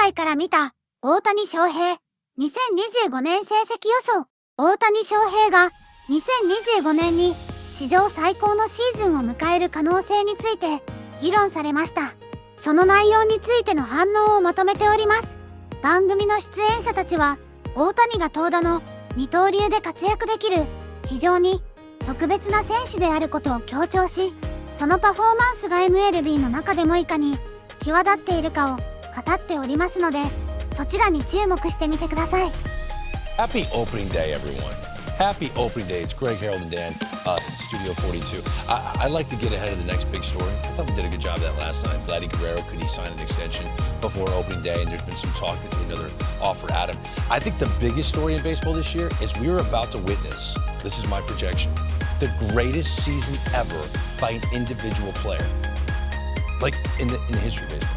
外から見た大谷翔平2025年成績予想。大谷翔平が2025年に史上最高のシーズンを迎える可能性について議論されました。その内容についての反応をまとめております。番組の出演者たちは大谷が投打の二刀流で活躍できる非常に特別な選手であることを強調し、そのパフォーマンスが MLB の中でもいかに際立っているかを語っておりますので、そちらに注目してみてください。 Happy opening day, everyone. Happy opening day. It's Greg, Harold, and Dan, Studio 42. I'd like to get ahead of the next big story. I thought we did a good job of that last night. Vladdy Guerrero, could he sign an extension before opening day? And there's been some talk that another offer at him. I think the biggest story in baseball this year is we are about to witness, this is my projection, the greatest season ever by an individual player. Like in the history of baseball.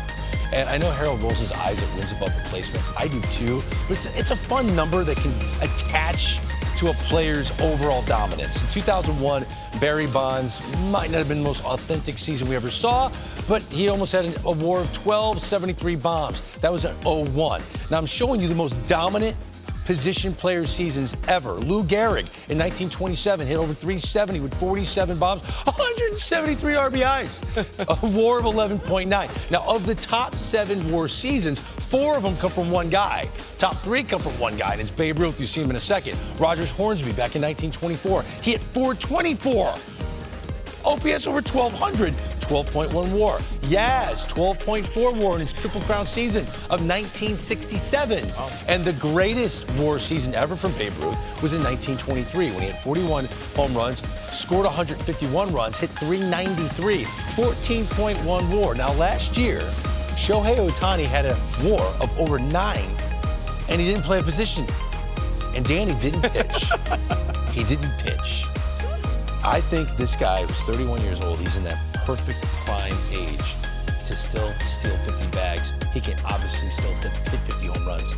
And I know Harold rolls his eyes at wins above replacement. I do too. But it's a fun number that can attach to a player's overall dominance. In 2001, Barry Bonds might not have been the most authentic season we ever saw, but he almost had a war of 1273 bombs. That was an 01. Now I'm showing you the most dominant position player seasons ever. Lou Gehrig in 1927 hit over 370 with 47 bombs, 173 RBIs, a WAR of 11.9. Now, of the top 7 WAR seasons, 4 of them come from one guy. Top 3 come from one guy, and it's Babe Ruth. You see him in a second. Rogers Hornsby back in 1924. He hit 424. OPS over 1,200, 12.1 WAR. Yaz, 12.4 WAR in his Triple Crown season of 1967. Oh. And the greatest WAR season ever from Babe Ruth was in 1923 when he had 41 home runs, scored 151 runs, hit 393, 14.1 WAR. Now last year, Shohei Ohtani had a WAR of over 9, and he didn't play a position. And Danny didn't pitch. He didn't pitch. I think this guy was 31 years old. He's in that perfect prime age to still steal 50 bags. He can obviously still hit 50 home runs.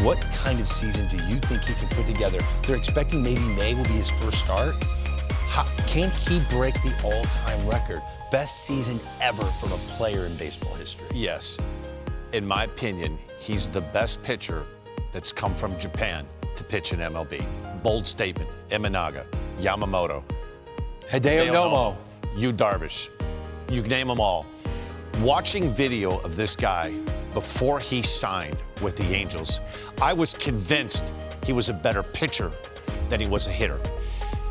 What kind of season do you think he can put together? They're expecting maybe May will be his first start. Can he break the all-time record? Best season ever from a player in baseball history. Yes. In my opinion, he's the best pitcher that's come from Japan to pitch in MLB. Bold statement. Imanaga, Yamamoto, Hideo Nomo, Yu Darvish, you name them all. Watching video of this guy before he signed with the Angels, I was convinced he was a better pitcher than he was a hitter.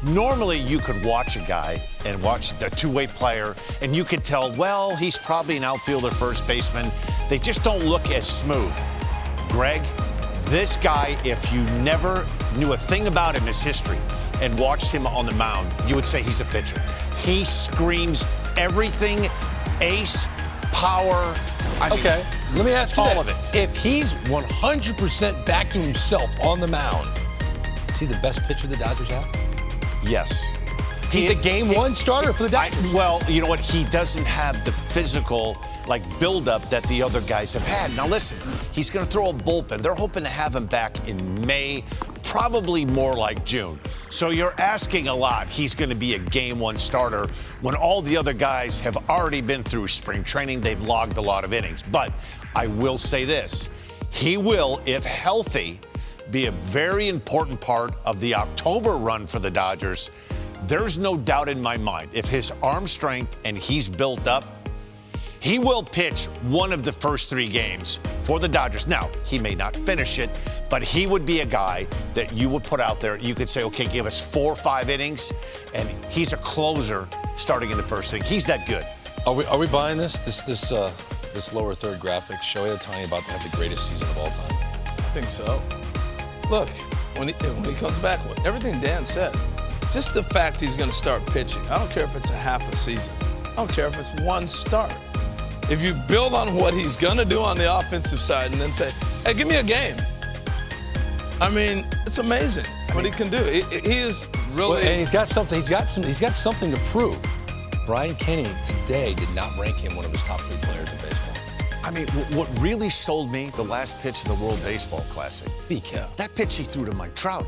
Normally, you could watch a guy and watch the two-way player, and you could tell, well, he's probably an outfielder, first baseman. They just don't look as smooth. Greg, this guy, if you never knew a thing about him, his history, and watched him on the mound, you would say he's a pitcher. He screams everything, ace, power. Okay, let me ask you all this. of it. If he's 100% back to himself on the mound, is he the best pitcher the Dodgers have? Yes. He's a game one starter for the Dodgers. Well, you know what? He doesn't have the physical, buildup that the other guys have had. Now, listen, he's going to throw a bullpen. They're hoping to have him back in May, probably more like June. So you're asking a lot. He's going to be a game one starter when all the other guys have already been through spring training. They've logged a lot of innings. But I will say this. He will, if healthy, be a very important part of the October run for the Dodgers. There's no doubt in my mind, if his arm strength and he's built up, he will pitch one of the first 3 games for the Dodgers. Now, he may not finish it, but he would be a guy that you would put out there. You could say, okay, give us 4 or 5 innings, and he's a closer starting in the first inning. He's that good. Are we buying this lower third graphic? Shohei Ohtani about to have the greatest season of all time. I think so. Look, when he comes back, everything Dan said, just the fact he's going to start pitching. I don't care if it's a half a season. I don't care if it's one start. If you build on what he's going to do on the offensive side and then say, hey, give me a game. I mean, it's amazing what he can do. He is really. Well, and he's got something to prove. Brian Kenny today did not rank him one of his top 3 players in baseball. I mean, what really sold me, the last pitch of the World Baseball Classic. That pitch he threw to Mike Trout,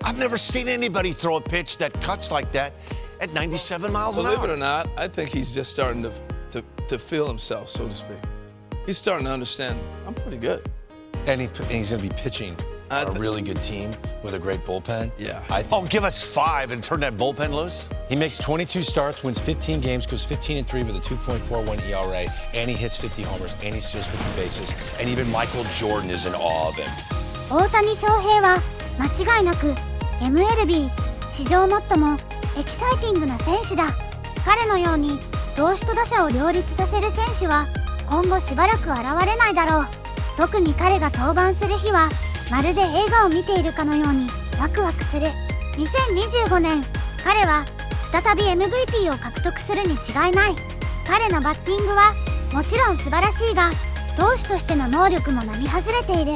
I've never seen anybody throw a pitch that cuts like that at 97 miles an hour. Believe it or not, I think he's just starting to feel himself, so to speak. he's starting to understand I'm pretty good. And he's going to be pitching on a really good team with a great bullpen. Yeah. Oh, give us 5 and turn that bullpen loose? He makes 22 starts, wins 15 games, goes 15-3 with a 2.41 ERA, and he hits 50 homers, and he steals 50 bases, And even Michael Jordan is in awe of him. 大谷翔平は間違いなく MLB 史上最もエキサイティングな選手だ。彼のように投手と打者を両立させる選手は今後しばらく現れないだろう。特に彼が登板する日はまるで映画を見ているかのようにワクワクする。2025年彼は再び MVP を獲得するに違いない。彼のバッティングはもちろん素晴らしいが投手としての能力も並外れている。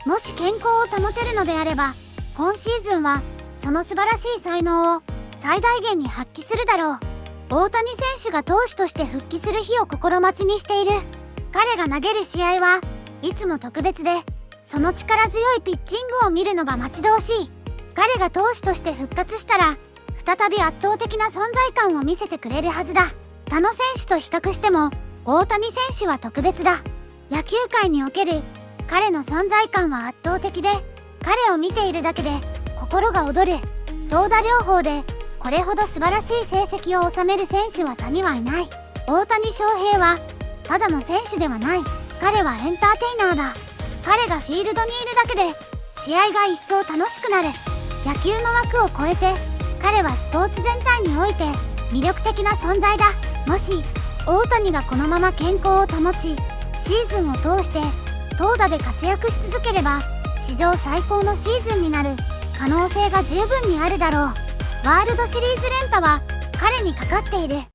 もし健康を保てるのであれば今シーズンはその素晴らしい才能を最大限に発揮するだろう。大谷選手が投手として復帰する日を心待ちにしている。彼が投げる試合はいつも特別でその力強いピッチングを見るのが待ち遠しい。彼が投手として復活したら再び圧倒的な存在感を見せてくれるはずだ。他の選手と比較しても大谷選手は特別だ。野球界における彼の存在感は圧倒的で彼を見ているだけで心が躍る。投打療法でこれほど素晴らしい成績を収める選手は他にはいない。大谷翔平はただの選手ではない。彼はエンターテイナーだ。彼がフィールドにいるだけで試合が一層楽しくなる。野球の枠を超えて彼はスポーツ全体において魅力的な存在だ。もし大谷がこのまま健康を保ちシーズンを通して投打で活躍し続ければ史上最高のシーズンになる可能性が十分にあるだろう。ワールドシリーズ連覇は彼にかかっている。